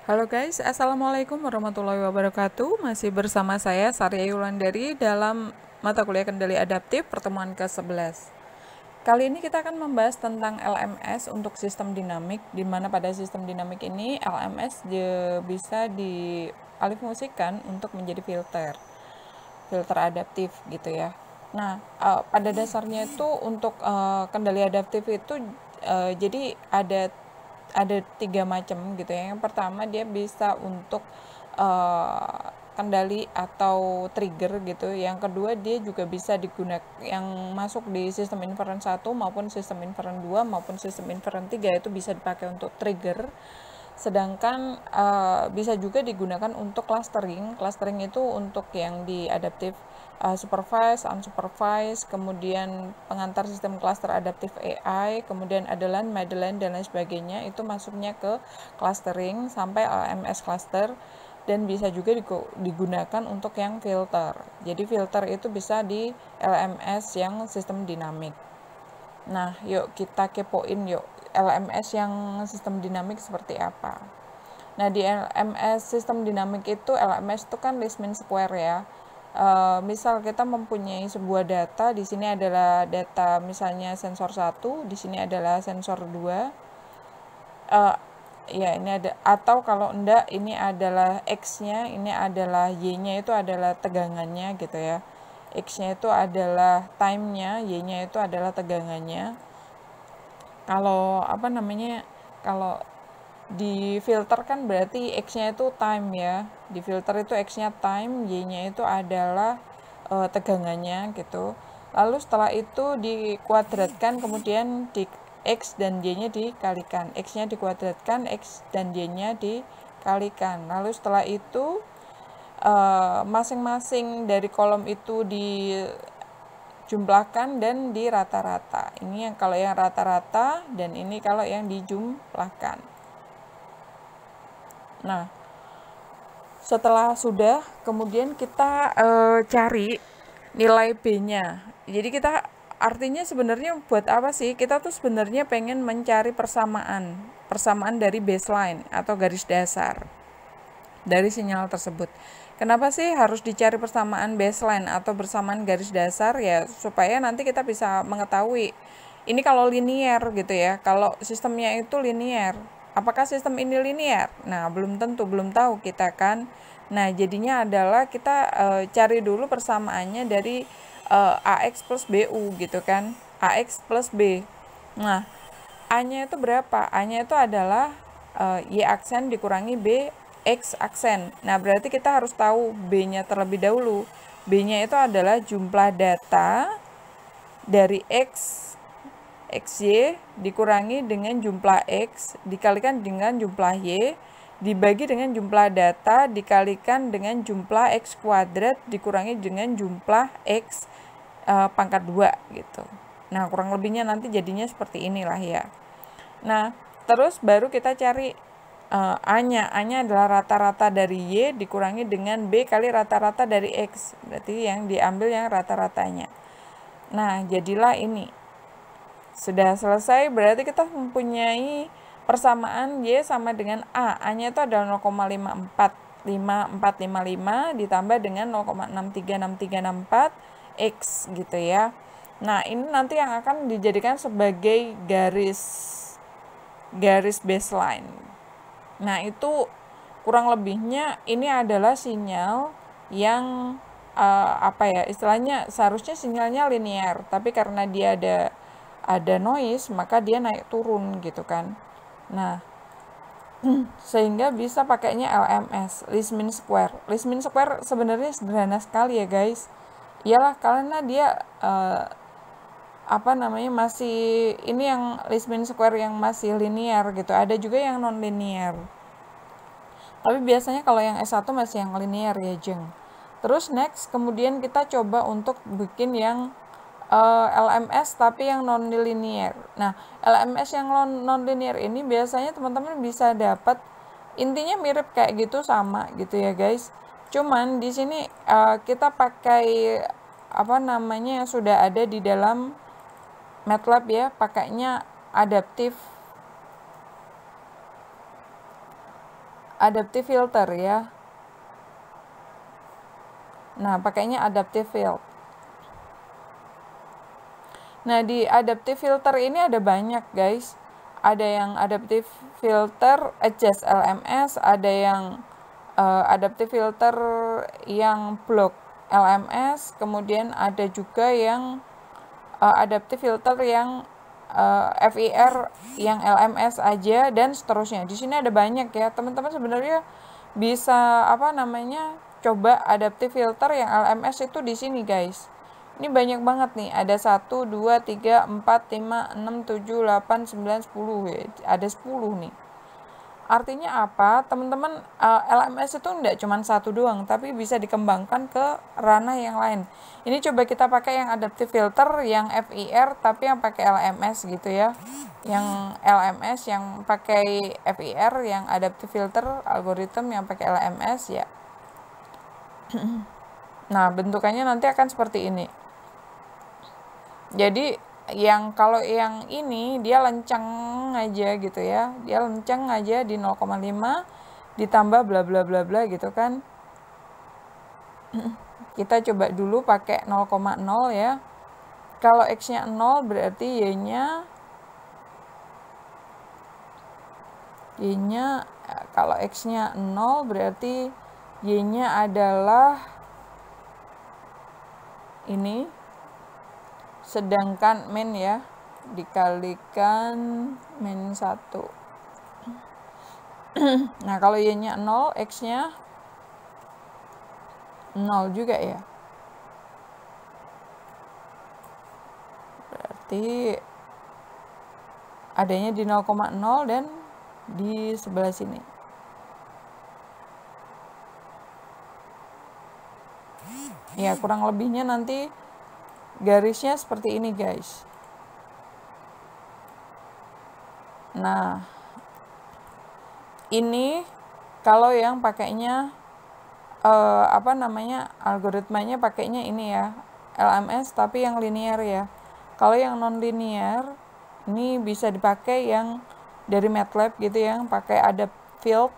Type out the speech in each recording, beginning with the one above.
Halo guys, Assalamualaikum warahmatullahi wabarakatuh. Masih bersama saya Sarya Yulandari dalam mata kuliah kendali adaptif pertemuan ke-11. Kali ini kita akan membahas tentang LMS untuk sistem dinamik, di mana pada sistem dinamik ini LMS bisa dialihfungsikan untuk menjadi filter adaptif gitu ya. Nah, pada dasarnya itu untuk kendali adaptif itu jadi ada 3 macam gitu ya. Yang pertama dia bisa untuk kendali atau trigger gitu. Yang kedua dia juga bisa digunakan yang masuk di sistem inferen 1 maupun sistem inferen 2 maupun sistem inferen 3 itu bisa dipakai untuk trigger. Sedangkan bisa juga digunakan untuk clustering. Clustering itu untuk yang di adaptive supervised, unsupervised, kemudian pengantar sistem cluster adaptive AI, kemudian Adelan, Madeline, dan lain sebagainya. Itu masuknya ke clustering sampai LMS cluster, dan bisa juga digunakan untuk yang filter. Jadi filter itu bisa di LMS yang sistem dinamik. Nah, yuk kita kepoin yuk LMS yang sistem dinamik seperti apa. Nah, di LMS sistem dinamik itu, LMS itu kan least mean square ya. Misal kita mempunyai sebuah data, di sini adalah data misalnya sensor 1, di sini adalah sensor 2. Ya, ini ada, atau kalau enggak ini adalah X-nya, ini adalah Y-nya, itu adalah tegangannya gitu ya. X-nya itu adalah time-nya, Y-nya itu adalah tegangannya. Kalau kalau di filter kan berarti X-nya itu time ya. Di filter itu X-nya time, Y-nya itu adalah tegangannya gitu. Lalu setelah itu dikuadratkan, kemudian di X dan Y-nya dikalikan. X-nya dikuadratkan, X dan Y-nya dikalikan. Lalu setelah itu masing-masing dari kolom itu dijumlahkan dan di rata-rata. Ini yang kalau yang rata-rata, dan ini kalau yang dijumlahkan. Nah, setelah sudah, kemudian kita cari nilai B-nya. Jadi kita artinya sebenarnya buat apa sih? Kita tuh sebenarnya pengen mencari persamaan dari baseline atau garis dasar dari sinyal tersebut. Kenapa sih harus dicari persamaan baseline atau bersamaan garis dasar? Ya supaya nanti kita bisa mengetahui ini kalau linear gitu ya. Kalau sistemnya itu linear, apakah sistem ini linear? Nah, belum tentu, belum tahu kita kan. Nah, jadinya adalah kita cari dulu persamaannya dari AX plus BU gitu kan. AX plus B. Nah, A-nya itu berapa? A-nya itu adalah Y aksen dikurangi B X aksen. Nah, berarti kita harus tahu B-nya terlebih dahulu. B-nya itu adalah jumlah data dari XY dikurangi dengan jumlah X dikalikan dengan jumlah Y dibagi dengan jumlah data dikalikan dengan jumlah X kuadrat dikurangi dengan jumlah X pangkat 2 gitu. Nah, kurang lebihnya nanti jadinya seperti inilah ya. Nah, terus baru kita cari A-nya. A-nya adalah rata-rata dari Y dikurangi dengan B kali rata-rata dari X. Berarti yang diambil yang rata-ratanya. Nah, jadilah ini. Sudah selesai, berarti kita mempunyai persamaan Y sama dengan A. A-nya itu adalah 0,545455 ditambah dengan 0,636364 X gitu ya. Nah, ini nanti yang akan dijadikan sebagai garis baseline. Nah, itu kurang lebihnya ini adalah sinyal yang istilahnya seharusnya sinyalnya linear, tapi karena dia ada noise, maka dia naik turun gitu kan. Nah, sehingga bisa pakainya LMS, least mean square. Least mean square sebenarnya sederhana sekali ya guys. Iyalah karena dia masih ini yang least mean square yang masih linear gitu. Ada juga yang non linear. Tapi biasanya kalau yang S1 masih yang linear ya, Jeng. Terus next, kemudian kita coba untuk bikin yang LMS tapi yang non-linear. Nah, LMS yang non-linear ini biasanya teman-teman bisa dapat, intinya mirip kayak gitu, sama gitu ya guys. Cuman di sini kita pakai yang sudah ada di dalam MATLAB ya, pakainya adaptive adaptive filter ya. Nah, pakainya adaptive filter. Nah, di adaptive filter ini ada banyak, guys. Ada yang adaptive filter adjust LMS, ada yang adaptive filter yang block LMS, kemudian ada juga yang adaptive filter yang FIR yang LMS aja, dan seterusnya. Di sini ada banyak ya, teman-teman sebenarnya bisa coba adaptive filter yang LMS itu di sini, guys. Ini banyak banget nih, ada 1, 2, 3, 4, 5, 6, 7, 8, 9, 10 ya. Ada 10 nih. Artinya apa? Teman-teman, LMS itu enggak cuma satu doang, tapi bisa dikembangkan ke ranah yang lain. Ini coba kita pakai yang adaptive filter, yang FIR, tapi yang pakai LMS gitu ya. Yang LMS yang pakai FIR, yang adaptive filter algoritma yang pakai LMS ya. Nah, bentukannya nanti akan seperti ini. Jadi kalau yang ini dia lenceng aja gitu ya, dia lenceng aja di 0,5 ditambah bla bla bla bla gitu kan. Kita coba dulu pakai 0,0 ya. Kalau x-nya 0 berarti y-nya kalau x-nya 0 berarti y-nya adalah ini, sedangkan min ya dikalikan min 1. Nah, kalau y-nya 0, x-nya 0 juga ya. Berarti adanya di 0,0 dan di sebelah sini. Ya, kurang lebihnya nanti garisnya seperti ini, guys. Nah, ini kalau yang pakainya algoritmanya pakainya ini ya, LMS tapi yang linear ya. Kalau yang non linear ini bisa dipakai yang dari MATLAB gitu ya, yang pakai ada field.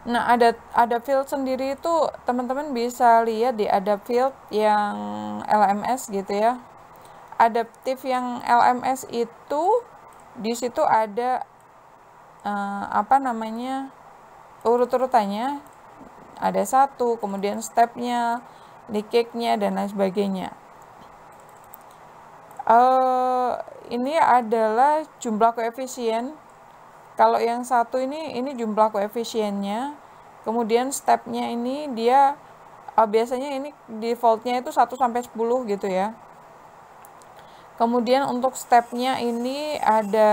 Nah, ada field sendiri itu teman-teman bisa lihat di ada field yang LMS gitu ya. Adaptif yang LMS itu di situ ada urut-urutannya, ada 1, kemudian stepnya, leakage-nya dan lain sebagainya. Ini adalah jumlah koefisien. Kalau yang 1 ini jumlah koefisiennya, kemudian stepnya ini dia biasanya ini defaultnya itu 1 sampai 10 gitu ya. Kemudian untuk stepnya ini ada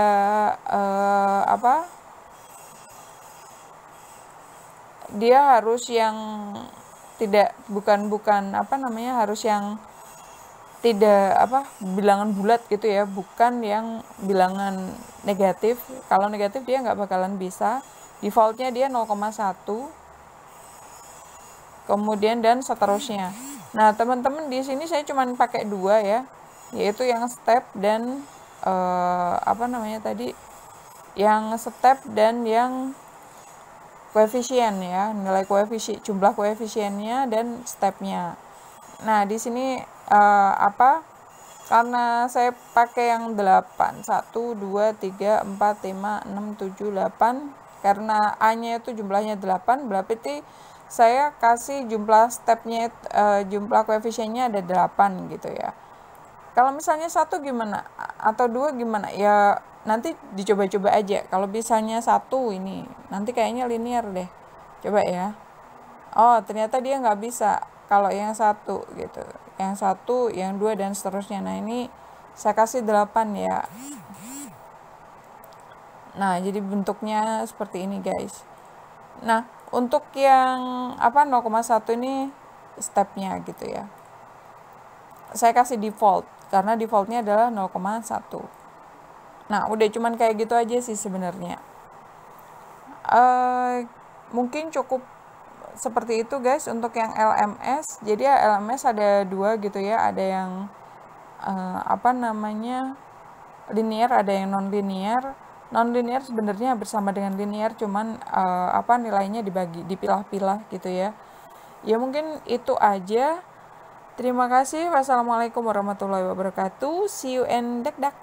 dia harus yang harus yang tidak bilangan bulat gitu ya, bukan yang bilangan negatif. Kalau negatif dia nggak bakalan bisa. Defaultnya dia 0,1, kemudian dan seterusnya. Nah, teman-teman di sini saya cuma pakai 2 ya, yaitu yang step dan yang step dan yang koefisien ya, nilai koefisien, jumlah koefisiennya dan stepnya. Nah, di sini karena saya pakai yang 8, 1, 2, 3, 4, 5, 6, 7, 8, karena A-nya itu jumlahnya 8, berarti saya kasih jumlah stepnya, jumlah koefisiennya ada 8 gitu ya. Kalau misalnya 1 gimana? Atau 2 gimana? Ya nanti dicoba-coba aja. Kalau misalnya 1 ini, nanti kayaknya linear deh. Coba ya. Oh, ternyata dia nggak bisa. Kalau yang 1 gitu. Yang 1, yang 2, dan seterusnya. Nah, ini saya kasih 8 ya. Nah, jadi bentuknya seperti ini, guys. Nah, untuk yang 0,1 ini stepnya gitu ya. Saya kasih default karena defaultnya adalah 0,1. Nah, udah cuman kayak gitu aja sih sebenarnya. Mungkin cukup seperti itu, guys, untuk yang LMS. Jadi ya LMS ada 2 gitu ya, ada yang linear, ada yang non linear. Non-linear sebenarnya bersama dengan linear, cuman nilainya dibagi, dipilah-pilah gitu ya. Ya mungkin itu aja. Terima kasih. Wassalamualaikum warahmatullahi wabarakatuh. See you and dak dak.